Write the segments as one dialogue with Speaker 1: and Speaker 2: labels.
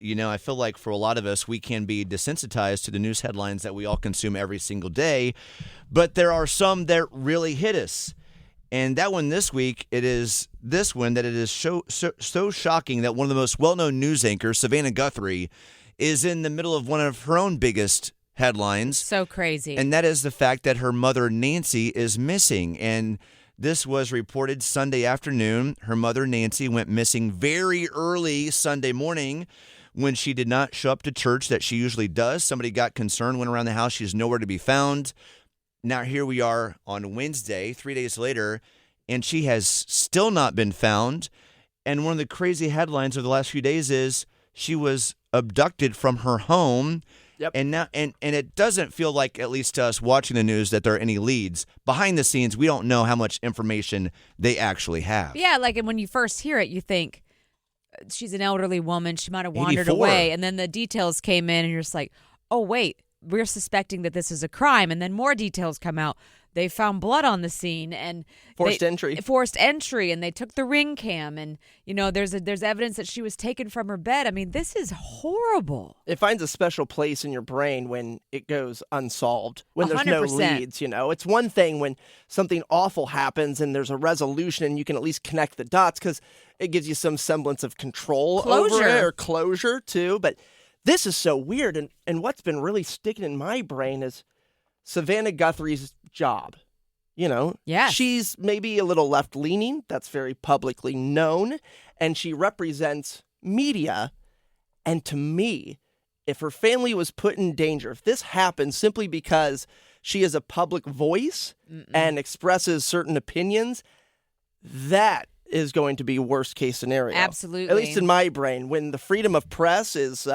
Speaker 1: I feel like for a lot of us, we can be desensitized to the news headlines that we all consume every single day. But there are some that really hit us. And that one this week, it is this one that it is so shocking that one of the most well-known news anchors, Savannah Guthrie, is in the middle of one of her own biggest headlines.
Speaker 2: So crazy.
Speaker 1: And that is the fact that her mother, Nancy, is missing. And this was reported Sunday afternoon. Her mother, Nancy, went missing very early Sunday morning when she did not show up to church that she usually does. Somebody got concerned, went around the house. She's nowhere to be found. Now here we are on Wednesday, 3 days later, and she has still not been found. And one of the crazy headlines of the last few days is she was abducted from her home.
Speaker 3: Yep.
Speaker 1: And now, and it doesn't feel like, at least to us watching the news, that there are any leads. Behind the scenes, we don't know how much information they actually have.
Speaker 2: Yeah, like, and when you first hear it, you think, she's an elderly woman. She might have wandered
Speaker 1: 84.
Speaker 2: away. And then the details came in and you're just like, oh, wait, we're suspecting that this is a crime. And then more details come out. They found blood on the scene and
Speaker 3: Forced entry.
Speaker 2: And they took the ring cam. And, there's evidence that she was taken from her bed. I mean, this is horrible.
Speaker 3: It finds a special place in your brain when it goes unsolved, when there's no
Speaker 2: 100%.
Speaker 3: leads, It's one thing when something awful happens and there's a resolution and you can at least connect the dots because it gives you some semblance of control over it, or closure too. But this is so weird. And what's been really sticking in my brain is Savannah Guthrie's job.
Speaker 2: Yes.
Speaker 3: She's maybe a little left-leaning. That's very publicly known. And she represents media. And to me, if her family was put in danger, if this happened simply because she is a public voice and expresses certain opinions, that is going to be worst-case scenario.
Speaker 2: Absolutely.
Speaker 3: At least in my brain. When the freedom of press is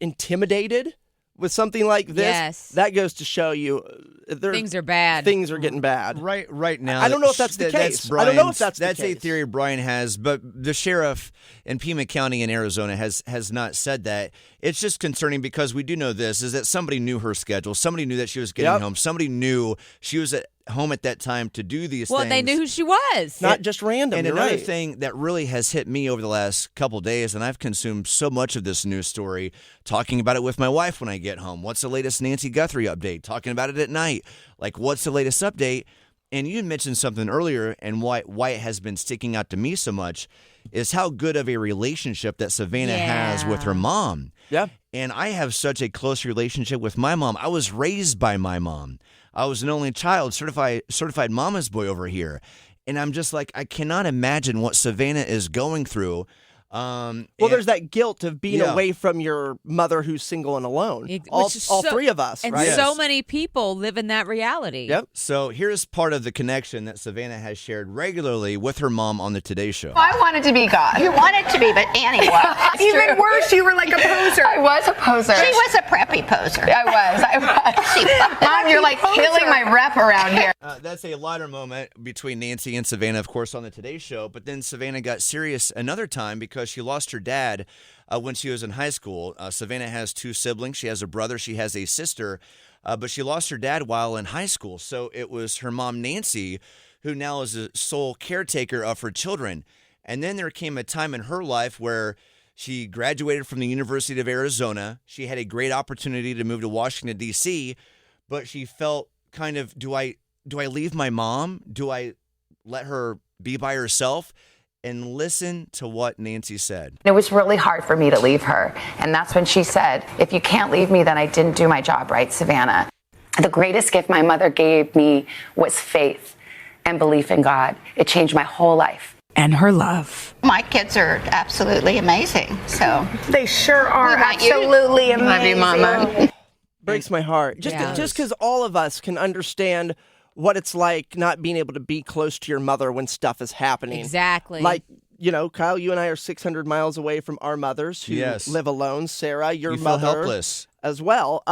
Speaker 3: intimidated with something like this,
Speaker 2: yes,
Speaker 3: that goes to show you
Speaker 2: things are bad.
Speaker 3: Things are getting bad.
Speaker 1: Right now.
Speaker 3: I don't know if that's the case. I don't know if that's the case.
Speaker 1: That's a theory Brian has, but the sheriff in Pima County in Arizona has not said that. It's just concerning because we do know this, is that somebody knew her schedule. Somebody knew that she was getting home. Somebody knew she was at home at that time to do these things.
Speaker 2: Well, they knew who she was.
Speaker 3: Not just random.
Speaker 1: And
Speaker 3: You're
Speaker 1: another
Speaker 3: right.
Speaker 1: thing that really has hit me over the last couple days, and I've consumed so much of this news story, talking about it with my wife when I get home. What's the latest Nancy Guthrie update? Talking about it at night. Like, what's the latest update? And you mentioned something earlier, and why it has been sticking out to me so much is how good of a relationship that Savannah has with her mom.
Speaker 3: Yeah.
Speaker 1: And I have such a close relationship with my mom. I was raised by my mom. I was an only child, certified mama's boy over here. And I'm just like, I cannot imagine what Savannah is going through.
Speaker 3: There's that guilt of being away from your mother who's single and alone. All three of us,
Speaker 2: and
Speaker 3: right?
Speaker 2: so many people live in that reality.
Speaker 3: Yep.
Speaker 1: So here's part of the connection that Savannah has shared regularly with her mom on the Today Show.
Speaker 4: I wanted to be God.
Speaker 5: You wanted to be, but Annie was.
Speaker 4: Even worse, you were like a poser.
Speaker 5: I was a poser. She was a preppy poser.
Speaker 4: I was. Mom, you're like killing my rep around here.
Speaker 1: That's a lighter moment between Nancy and Savannah, of course, on the Today Show. But then Savannah got serious another time because she lost her dad when she was in high school. Savannah has two siblings. She has a brother. She has a sister. But she lost her dad while in high school. So it was her mom, Nancy, who now is the sole caretaker of her children. And then there came a time in her life where she graduated from the University of Arizona. She had a great opportunity to move to Washington, D.C., but she felt kind of, do I leave my mom? Do I let her be by herself? And listen to what Nancy said.
Speaker 6: It was really hard for me to leave her. And that's when she said, if you can't leave me, then I didn't do my job right, Savannah. The greatest gift my mother gave me was faith and belief in God. It changed my whole life.
Speaker 2: And her love.
Speaker 5: My kids are absolutely amazing. So
Speaker 4: They sure are
Speaker 5: We want you to-
Speaker 4: absolutely amazing.
Speaker 5: Love you, Mama.
Speaker 3: Breaks my heart. Just because all of us can understand what it's like not being able to be close to your mother when stuff is happening.
Speaker 2: Exactly.
Speaker 3: Like, Kyle, you and I are 600 miles away from our mothers who live alone. Sarah, your mother.
Speaker 1: Feel helpless.
Speaker 3: As well.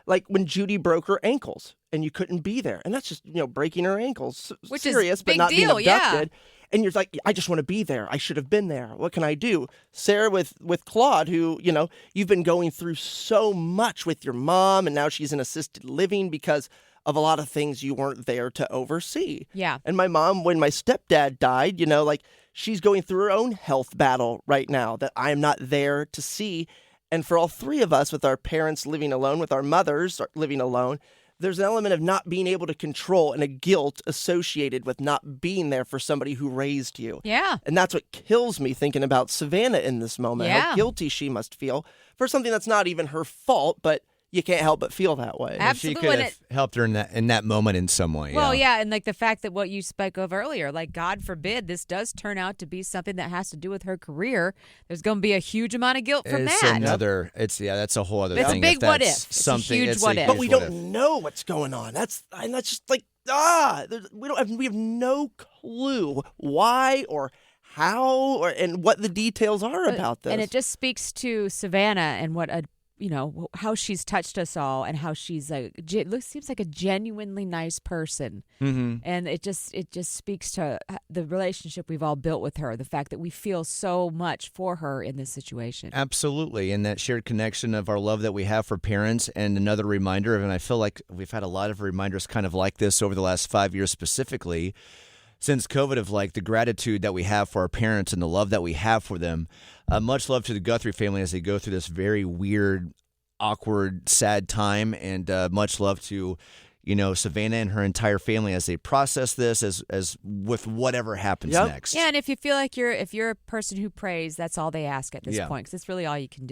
Speaker 3: Like when Judy broke her ankles and you couldn't be there. And that's just, breaking her ankles.
Speaker 2: Which
Speaker 3: serious,
Speaker 2: is
Speaker 3: but
Speaker 2: big
Speaker 3: not
Speaker 2: deal,
Speaker 3: being abducted. And you're like, I just want to be there. I should have been there. What can I do? Sarah with Claude, who, you've been going through so much with your mom, and now she's in assisted living because of a lot of things you weren't there to oversee.
Speaker 2: Yeah.
Speaker 3: And my mom, when my stepdad died, she's going through her own health battle right now that I'm not there to see. And for all three of us, with our parents living alone, with our mothers living alone, there's an element of not being able to control and a guilt associated with not being there for somebody who raised you.
Speaker 2: Yeah.
Speaker 3: And that's what kills me thinking about Savannah in this moment,
Speaker 2: Yeah.
Speaker 3: how guilty she must feel for something that's not even her fault, but you can't help but feel that way.
Speaker 2: Absolutely.
Speaker 1: She could have helped her in that moment in some way.
Speaker 2: Well, yeah, and like the fact that what you spoke of earlier, like God forbid this does turn out to be something that has to do with her career. There's going to be a huge amount of guilt from
Speaker 1: It's
Speaker 2: that.
Speaker 1: another. That's a whole other
Speaker 2: It's a
Speaker 1: thing.
Speaker 2: big what if.
Speaker 1: That's
Speaker 2: It's a
Speaker 1: something,
Speaker 2: huge what if.
Speaker 3: But we
Speaker 1: huge what
Speaker 3: don't know what's going on. That's just like we have no clue why or how and what the details are about this.
Speaker 2: And it just speaks to Savannah and what how she's touched us all, and how she's seems like a genuinely nice person.
Speaker 1: Mm-hmm.
Speaker 2: And it just speaks to the relationship we've all built with her, the fact that we feel so much for her in this situation.
Speaker 1: Absolutely. And that shared connection of our love that we have for parents, and another reminder of, and I feel like we've had a lot of reminders kind of like this over the last 5 years specifically, since COVID, of like the gratitude that we have for our parents and the love that we have for them. Much love to the Guthrie family as they go through this very weird, awkward, sad time, and much love to, Savannah and her entire family as they process this, as with whatever happens next.
Speaker 2: Yeah, and if you feel like if you're a person who prays, that's all they ask at this
Speaker 1: Yeah.
Speaker 2: point, because it's really all you can do.